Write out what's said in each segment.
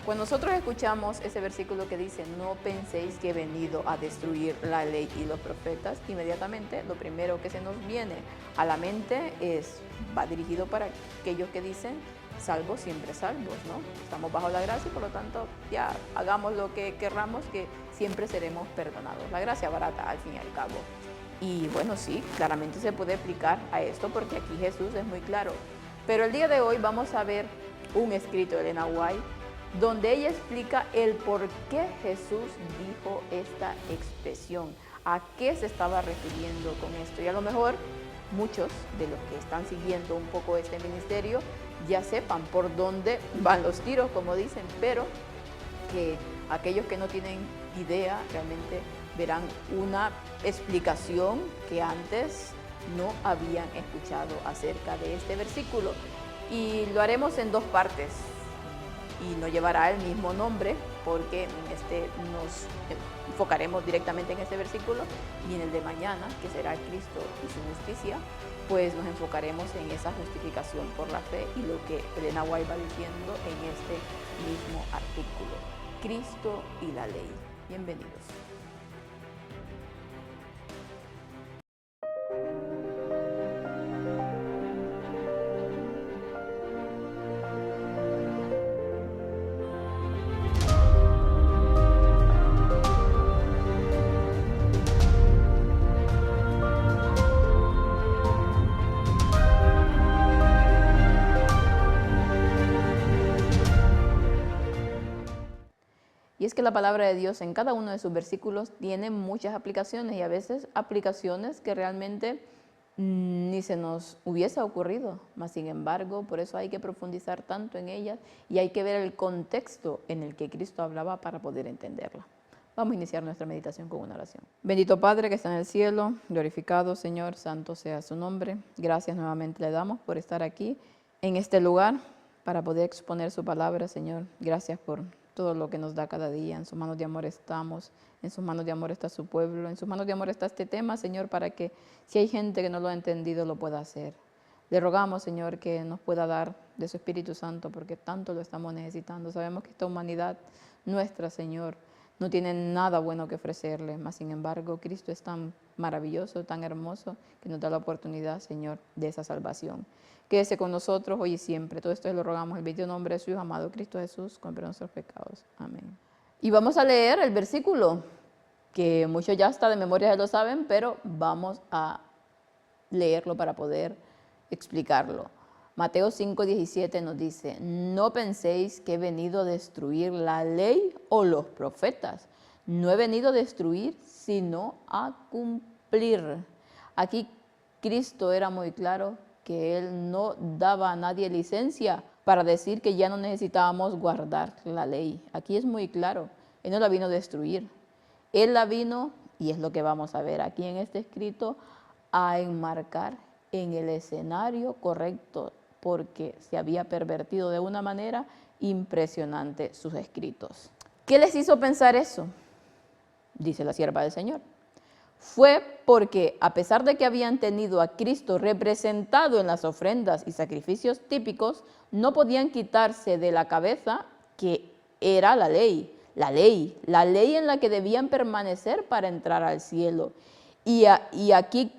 Cuando nosotros escuchamos ese versículo que dice, no penséis que he venido a destruir la ley y los profetas, inmediatamente lo primero que se nos viene a la mente va dirigido para aquellos que dicen, salvos siempre salvos, ¿no? Estamos bajo la gracia y por lo tanto ya hagamos lo que querramos, que siempre seremos perdonados. La gracia barata al fin y al cabo. Y bueno, sí, claramente se puede aplicar a esto porque aquí Jesús es muy claro. Pero el día de hoy vamos a ver un escrito de Elena White donde ella explica el por qué Jesús dijo esta expresión, a qué se estaba refiriendo con esto. Y a lo mejor muchos de los que están siguiendo un poco este ministerio ya sepan por dónde van los tiros, como dicen, pero que aquellos que no tienen idea realmente verán una explicación que antes no habían escuchado acerca de este versículo. Y lo haremos en dos partes y no llevará el mismo nombre porque nos enfocaremos directamente en este versículo y en el de mañana, que será Cristo y su justicia, pues nos enfocaremos en esa justificación por la fe y lo que Elena White va diciendo en este mismo artículo. Cristo y la ley. Bienvenidos. Y es que la palabra de Dios en cada uno de sus versículos tiene muchas aplicaciones y a veces aplicaciones que realmente ni se nos hubiese ocurrido, mas sin embargo, por eso hay que profundizar tanto en ellas y hay que ver el contexto en el que Cristo hablaba para poder entenderla. Vamos a iniciar nuestra meditación con una oración. Bendito Padre que está en el cielo, glorificado Señor, santo sea su nombre. Gracias nuevamente le damos por estar aquí en este lugar para poder exponer su palabra, Señor. Gracias por todo lo que nos da cada día. En sus manos de amor estamos, en sus manos de amor está su pueblo, en sus manos de amor está este tema, Señor, para que si hay gente que no lo ha entendido, lo pueda hacer. Le rogamos, Señor, que nos pueda dar de su Espíritu Santo, porque tanto lo estamos necesitando. Sabemos que esta humanidad nuestra, Señor, no tiene nada bueno que ofrecerle, mas sin embargo, Cristo es tan maravilloso, tan hermoso, que nos da la oportunidad, Señor, de esa salvación. Quédese con nosotros hoy y siempre. Todo esto lo rogamos en el bendito nombre de su Hijo amado Cristo Jesús, con perdón de nuestros pecados. Amén. Y vamos a leer el versículo, que muchos ya hasta de memoria ya lo saben, pero vamos a leerlo para poder explicarlo. Mateo 5:17 nos dice, no penséis que he venido a destruir la ley o los profetas. No he venido a destruir, sino a cumplir. Aquí Cristo era muy claro que Él no daba a nadie licencia para decir que ya no necesitábamos guardar la ley. Aquí es muy claro, Él no la vino a destruir. Él la vino, y es lo que vamos a ver aquí en este escrito, a enmarcar en el escenario correcto, porque se había pervertido de una manera impresionante sus escritos. ¿Qué les hizo pensar eso? Dice la sierva del Señor. Fue porque a pesar de que habían tenido a Cristo representado en las ofrendas y sacrificios típicos, no podían quitarse de la cabeza que era la ley en la que debían permanecer para entrar al cielo. Y aquí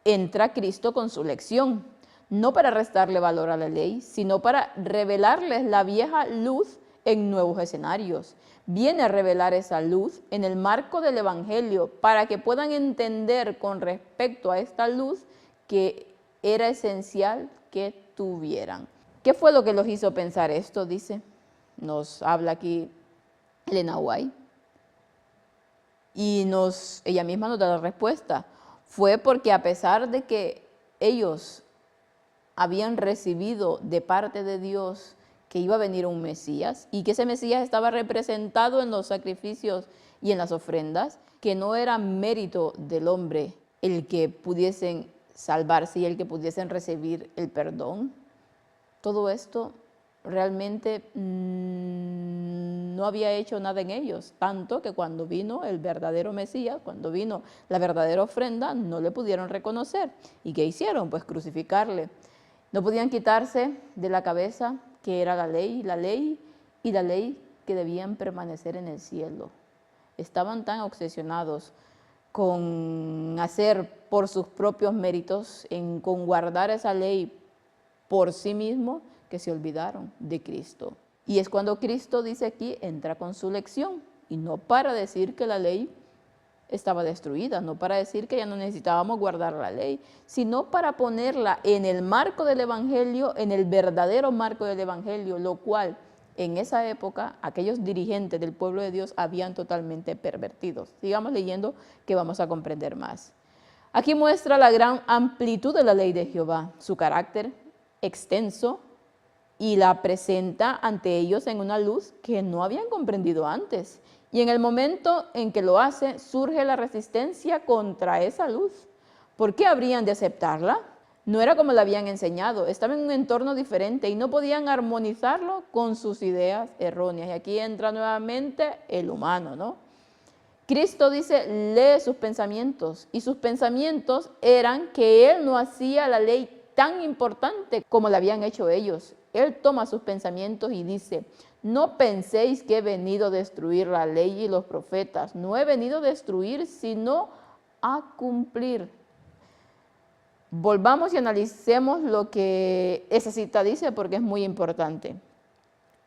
entra Cristo con su lección, no para restarle valor a la ley, sino para revelarles la vieja luz en nuevos escenarios. Viene a revelar esa luz en el marco del Evangelio para que puedan entender con respecto a esta luz que era esencial que tuvieran. ¿Qué fue lo que los hizo pensar esto? Dice, nos habla aquí Elena White y ella misma nos da la respuesta. Fue porque a pesar de que ellos habían recibido de parte de Dios que iba a venir un Mesías y que ese Mesías estaba representado en los sacrificios y en las ofrendas, que no era mérito del hombre el que pudiesen salvarse y el que pudiesen recibir el perdón. Todo esto realmente no había hecho nada en ellos, tanto que cuando vino el verdadero Mesías, cuando vino la verdadera ofrenda, no le pudieron reconocer. ¿Y qué hicieron? Pues crucificarle. No podían quitarse de la cabeza que era la ley que debían permanecer en el cielo. Estaban tan obsesionados con hacer por sus propios méritos, con guardar esa ley por sí mismo, que se olvidaron de Cristo. Y es cuando Cristo dice aquí, entra con su lección, y no para decir que la ley estaba destruida, no para decir que ya no necesitábamos guardar la ley, sino para ponerla en el marco del Evangelio, en el verdadero marco del Evangelio, lo cual en esa época aquellos dirigentes del pueblo de Dios habían totalmente pervertido. Sigamos leyendo que vamos a comprender más. Aquí muestra la gran amplitud de la ley de Jehová, su carácter extenso, y la presenta ante ellos en una luz que no habían comprendido antes. Y en el momento en que lo hace, surge la resistencia contra esa luz. ¿Por qué habrían de aceptarla? No era como la habían enseñado, estaba en un entorno diferente y no podían armonizarlo con sus ideas erróneas. Y aquí entra nuevamente el humano, ¿no? Cristo dice, lee sus pensamientos, y sus pensamientos eran que Él no hacía la ley tan importante como la habían hecho ellos. Él toma sus pensamientos y dice, no penséis que he venido a destruir la ley y los profetas. No he venido a destruir, sino a cumplir. Volvamos y analicemos lo que esa cita dice, porque es muy importante.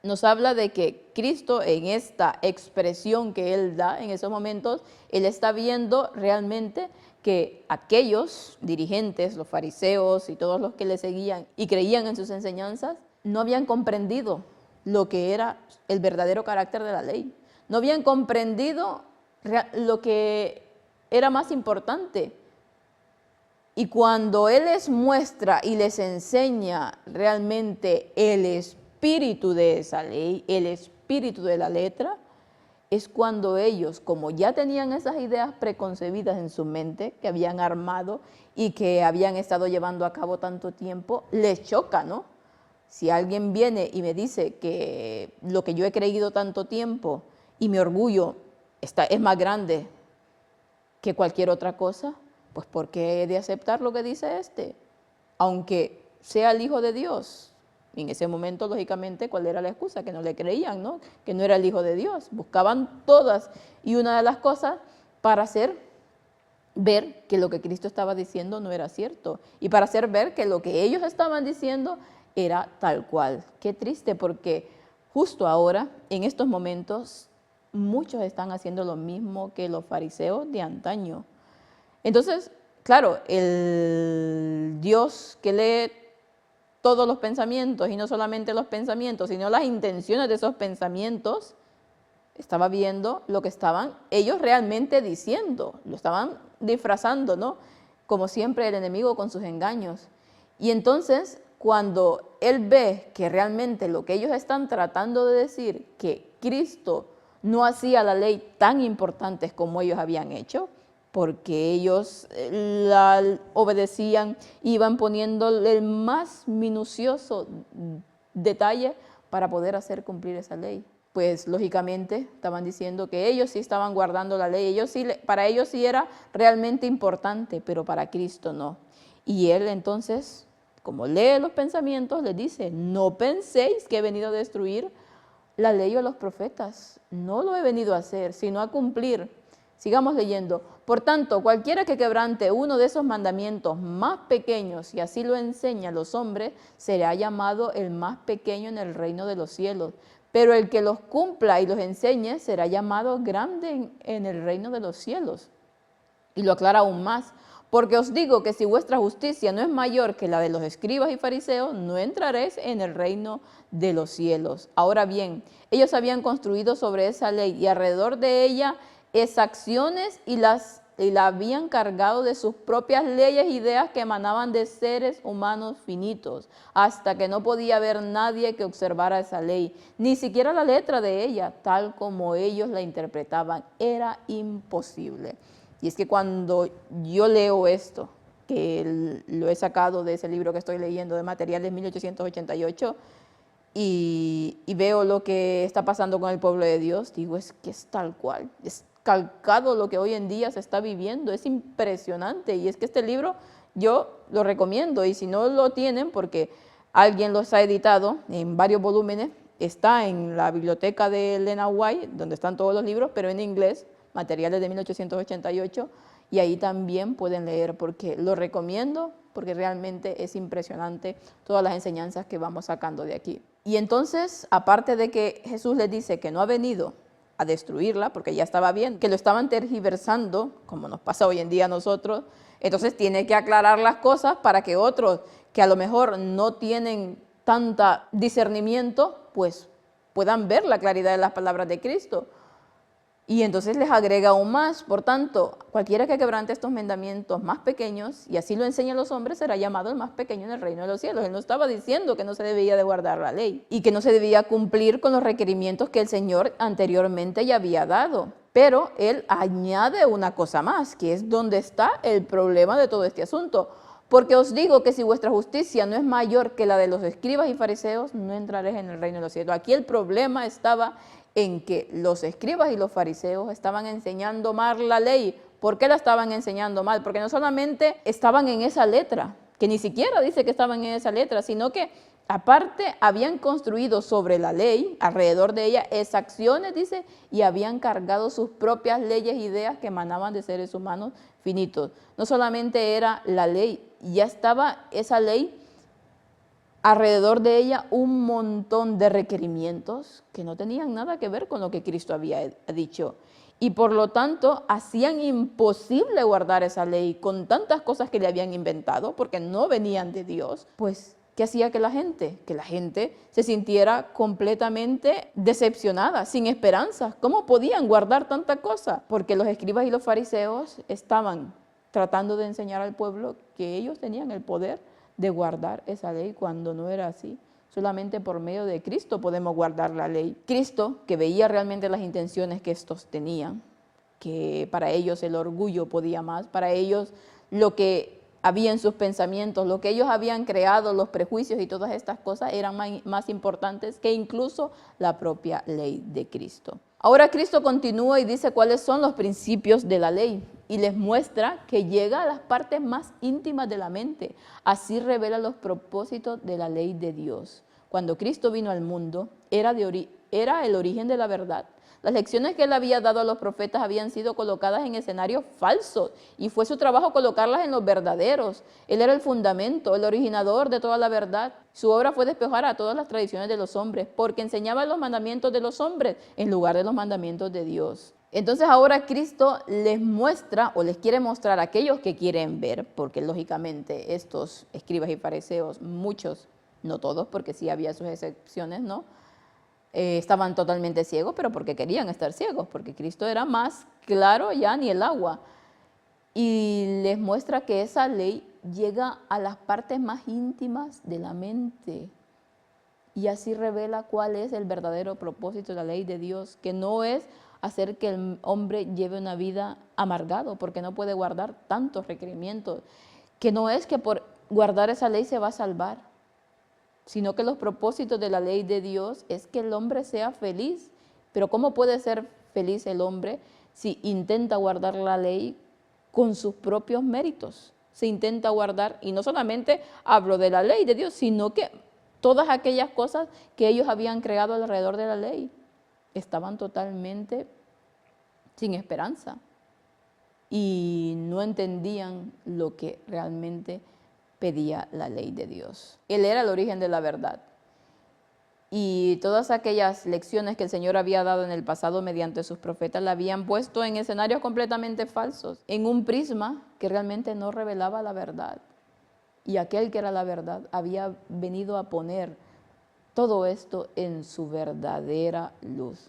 Nos habla de que Cristo, en esta expresión que Él da en esos momentos, Él está viendo realmente que aquellos dirigentes, los fariseos y todos los que le seguían y creían en sus enseñanzas, no habían comprendido lo que era el verdadero carácter de la ley. No habían comprendido lo que era más importante. Y cuando Él les muestra y les enseña realmente el espíritu de esa ley, el espíritu de la letra, es cuando ellos, como ya tenían esas ideas preconcebidas en su mente, que habían armado y que habían estado llevando a cabo tanto tiempo, les choca, ¿no? Si alguien viene y me dice que lo que yo he creído tanto tiempo y mi orgullo es más grande que cualquier otra cosa, pues ¿por qué he de aceptar lo que dice este? Aunque sea el Hijo de Dios. En ese momento, lógicamente, ¿cuál era la excusa? Que no le creían, ¿no? Que no era el Hijo de Dios. Buscaban todas y una de las cosas para hacer ver que lo que Cristo estaba diciendo no era cierto y para hacer ver que lo que ellos estaban diciendo era tal cual. Qué triste, porque justo ahora, en estos momentos, muchos están haciendo lo mismo que los fariseos de antaño. Entonces, claro, el Dios que lee todos los pensamientos, y no solamente los pensamientos, sino las intenciones de esos pensamientos, estaba viendo lo que estaban ellos realmente diciendo, lo estaban disfrazando, ¿no? Como siempre el enemigo con sus engaños. Y entonces, cuando él ve que realmente lo que ellos están tratando de decir, que Cristo no hacía la ley tan importante como ellos habían hecho, porque ellos la obedecían, iban poniendo el más minucioso detalle para poder hacer cumplir esa ley. Pues lógicamente estaban diciendo que ellos sí estaban guardando la ley, para ellos sí era realmente importante, pero para Cristo no. Y Él entonces, como lee los pensamientos, les dice, no penséis que he venido a destruir la ley o los profetas, no lo he venido a hacer, sino a cumplir. Sigamos leyendo. Por tanto, cualquiera que quebrante uno de esos mandamientos más pequeños y así lo enseña a los hombres, será llamado el más pequeño en el reino de los cielos. Pero el que los cumpla y los enseñe será llamado grande en el reino de los cielos. Y lo aclara aún más. Porque os digo que si vuestra justicia no es mayor que la de los escribas y fariseos, no entraréis en el reino de los cielos. Ahora bien, ellos habían construido sobre esa ley y alrededor de ella exacciones y la habían cargado de sus propias leyes e ideas que emanaban de seres humanos finitos, hasta que no podía haber nadie que observara esa ley, ni siquiera la letra de ella, tal como ellos la interpretaban. Era imposible. Y es que cuando yo leo esto, que lo he sacado de ese libro que estoy leyendo, de Materiales 1888, y veo lo que está pasando con el pueblo de Dios, digo, es que es tal cual, es calcado lo que hoy en día se está viviendo, es impresionante. Y es que este libro yo lo recomiendo, y si no lo tienen, porque alguien los ha editado en varios volúmenes, está en la biblioteca de Elena White, donde están todos los libros, pero en inglés, materiales de 1888, y ahí también pueden leer, porque lo recomiendo, porque realmente es impresionante todas las enseñanzas que vamos sacando de aquí. Y entonces, aparte de que Jesús les dice que no ha venido a destruirla, porque ya estaba bien, que lo estaban tergiversando, como nos pasa hoy en día a nosotros, entonces tiene que aclarar las cosas para que otros que a lo mejor no tienen tanta discernimiento, pues puedan ver la claridad de las palabras de Cristo. Y entonces les agrega aún más, por tanto, cualquiera que quebrante estos mandamientos más pequeños, y así lo enseñan los hombres, será llamado el más pequeño en el reino de los cielos. Él no estaba diciendo que no se debía de guardar la ley y que no se debía cumplir con los requerimientos que el Señor anteriormente ya había dado. Pero él añade una cosa más, que es donde está el problema de todo este asunto. Porque os digo que si vuestra justicia no es mayor que la de los escribas y fariseos, no entraréis en el reino de los cielos. Aquí el problema estaba en que los escribas y los fariseos estaban enseñando mal la ley. ¿Por qué la estaban enseñando mal? Porque no solamente estaban en esa letra, que ni siquiera dice que estaban en esa letra, sino que aparte habían construido sobre la ley, alrededor de ella, exacciones, dice, y habían cargado sus propias leyes e ideas que emanaban de seres humanos finitos. No solamente era la ley, ya estaba esa ley, alrededor de ella un montón de requerimientos que no tenían nada que ver con lo que Cristo había dicho. Y por lo tanto, hacían imposible guardar esa ley con tantas cosas que le habían inventado, porque no venían de Dios. Pues, ¿qué hacía que la gente? Que la gente se sintiera completamente decepcionada, sin esperanza. ¿Cómo podían guardar tanta cosa? Porque los escribas y los fariseos estaban tratando de enseñar al pueblo que ellos tenían el poder de guardar esa ley, cuando no era así. Solamente por medio de Cristo podemos guardar la ley. Cristo, que veía realmente las intenciones que estos tenían, que para ellos el orgullo podía más, para ellos lo que había en sus pensamientos, lo que ellos habían creado, los prejuicios y todas estas cosas eran más importantes que incluso la propia ley de Cristo. Ahora Cristo continúa y dice cuáles son los principios de la ley y les muestra que llega a las partes más íntimas de la mente. Así revela los propósitos de la ley de Dios. Cuando Cristo vino al mundo, era el origen de la verdad. Las lecciones que él había dado a los profetas habían sido colocadas en escenarios falsos y fue su trabajo colocarlas en los verdaderos. Él era el fundamento, el originador de toda la verdad. Su obra fue despejar a todas las tradiciones de los hombres porque enseñaba los mandamientos de los hombres en lugar de los mandamientos de Dios. Entonces ahora Cristo les muestra o les quiere mostrar a aquellos que quieren ver, porque lógicamente estos escribas y fariseos, muchos, no todos, porque sí había sus excepciones, ¿no? Estaban totalmente ciegos, pero porque querían estar ciegos, porque Cristo era más claro ya ni el agua. Y les muestra que esa ley llega a las partes más íntimas de la mente. Y así revela cuál es el verdadero propósito de la ley de Dios, que no es hacer que el hombre lleve una vida amargado, porque no puede guardar tantos requerimientos, que no es que por guardar esa ley se va a salvar, sino que los propósitos de la ley de Dios es que el hombre sea feliz. Pero ¿cómo puede ser feliz el hombre si intenta guardar la ley con sus propios méritos? Se intenta guardar, y no solamente hablo de la ley de Dios, sino que todas aquellas cosas que ellos habían creado alrededor de la ley estaban totalmente sin esperanza y no entendían lo que realmente pedía la ley de Dios. Él era el origen de la verdad. Y todas aquellas lecciones que el Señor había dado en el pasado mediante sus profetas la habían puesto en escenarios completamente falsos, en un prisma que realmente no revelaba la verdad. Y aquel que era la verdad había venido a poner todo esto en su verdadera luz.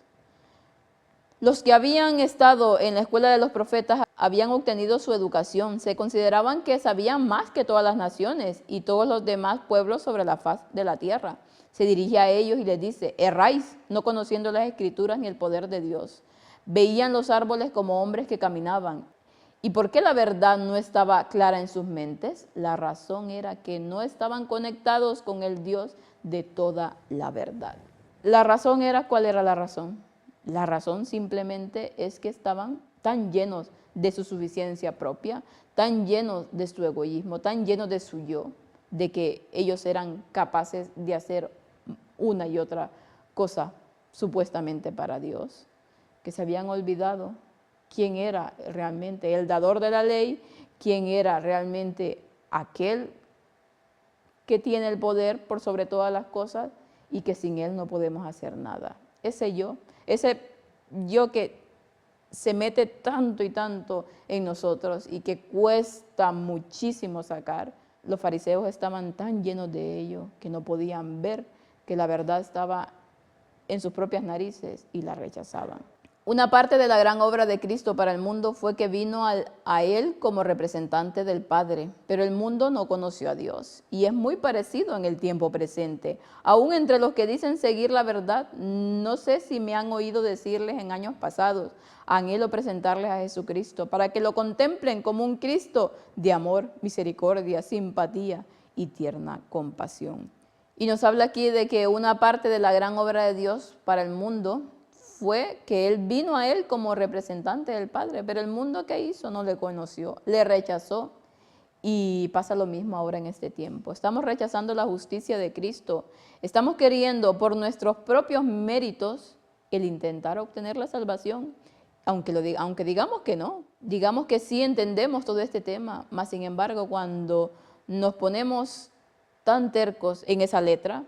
Los que habían estado en la escuela de los profetas habían obtenido su educación, se consideraban que sabían más que todas las naciones y todos los demás pueblos sobre la faz de la tierra. Se dirige a ellos y les dice: erráis, no conociendo las escrituras ni el poder de Dios. Veían los árboles como hombres que caminaban. ¿Y por qué la verdad no estaba clara en sus mentes? La razón era que no estaban conectados con el Dios de toda la verdad. La razón era, ¿cuál era la razón? La razón simplemente es que estaban tan llenos de su suficiencia propia, tan llenos de su egoísmo, tan llenos de su yo, de que ellos eran capaces de hacer una y otra cosa supuestamente para Dios, que se habían olvidado quién era realmente el dador de la ley, quién era realmente aquel que tiene el poder por sobre todas las cosas y que sin él no podemos hacer nada. Ese yo que se mete tanto y tanto en nosotros y que cuesta muchísimo sacar. Los fariseos estaban tan llenos de ello que no podían ver que la verdad estaba en sus propias narices y la rechazaban. Una parte de la gran obra de Cristo para el mundo fue que vino a Él como representante del Padre, pero el mundo no conoció a Dios y es muy parecido en el tiempo presente. Aún entre los que dicen seguir la verdad, no sé si me han oído decirles en años pasados, anhelo presentarles a Jesucristo para que lo contemplen como un Cristo de amor, misericordia, simpatía y tierna compasión. Y nos habla aquí de que una parte de la gran obra de Dios para el mundo fue que Él vino a Él como representante del Padre, pero el mundo que hizo no le conoció, le rechazó y pasa lo mismo ahora en este tiempo. Estamos rechazando la justicia de Cristo, estamos queriendo por nuestros propios méritos el intentar obtener la salvación, aunque digamos que no, digamos que sí entendemos todo este tema, mas sin embargo cuando nos ponemos tan tercos en esa letra,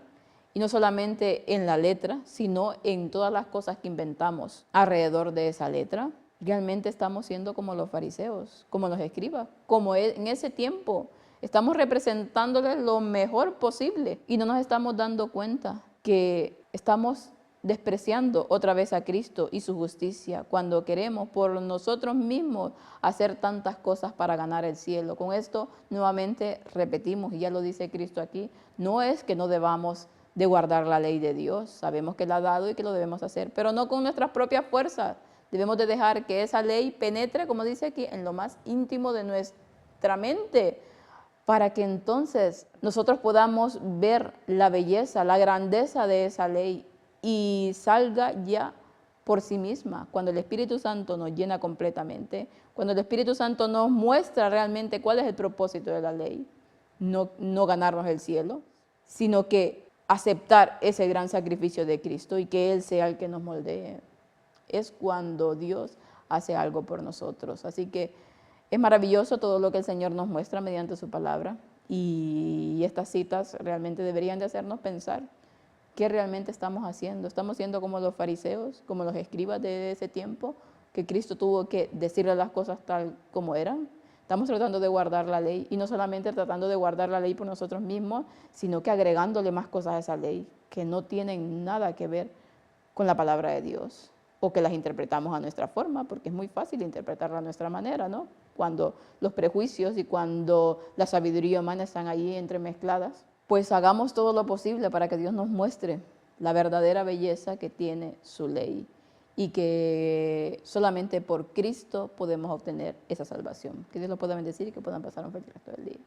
y no solamente en la letra, sino en todas las cosas que inventamos alrededor de esa letra, realmente estamos siendo como los fariseos, como los escribas, como en ese tiempo. Estamos representándoles lo mejor posible y no nos estamos dando cuenta que estamos despreciando otra vez a Cristo y su justicia cuando queremos por nosotros mismos hacer tantas cosas para ganar el cielo. Con esto nuevamente repetimos, y ya lo dice Cristo aquí, no es que no debamos de guardar la ley de Dios, sabemos que la ha dado y que lo debemos hacer, pero no con nuestras propias fuerzas. Debemos de dejar que esa ley penetre, como dice aquí, en lo más íntimo de nuestra mente, para que entonces nosotros podamos ver la belleza, la grandeza de esa ley y salga ya por sí misma, cuando el Espíritu Santo nos llena completamente, cuando el Espíritu Santo nos muestra realmente cuál es el propósito de la ley, no ganarnos el cielo, sino que aceptar ese gran sacrificio de Cristo y que Él sea el que nos moldee. Es cuando Dios hace algo por nosotros. Así que es maravilloso todo lo que el Señor nos muestra mediante su palabra y estas citas realmente deberían de hacernos pensar qué realmente estamos haciendo. Estamos siendo como los fariseos, como los escribas de ese tiempo, que Cristo tuvo que decirle las cosas tal como eran. Estamos tratando de guardar la ley y no solamente tratando de guardar la ley por nosotros mismos, sino que agregándole más cosas a esa ley que no tienen nada que ver con la palabra de Dios o que las interpretamos a nuestra forma, porque es muy fácil interpretarla a nuestra manera, ¿no? Cuando los prejuicios y cuando la sabiduría humana están ahí entremezcladas, pues hagamos todo lo posible para que Dios nos muestre la verdadera belleza que tiene su ley y que solamente por Cristo podemos obtener esa salvación. Que Dios lo pueda bendecir y que puedan pasar un feliz resto del día.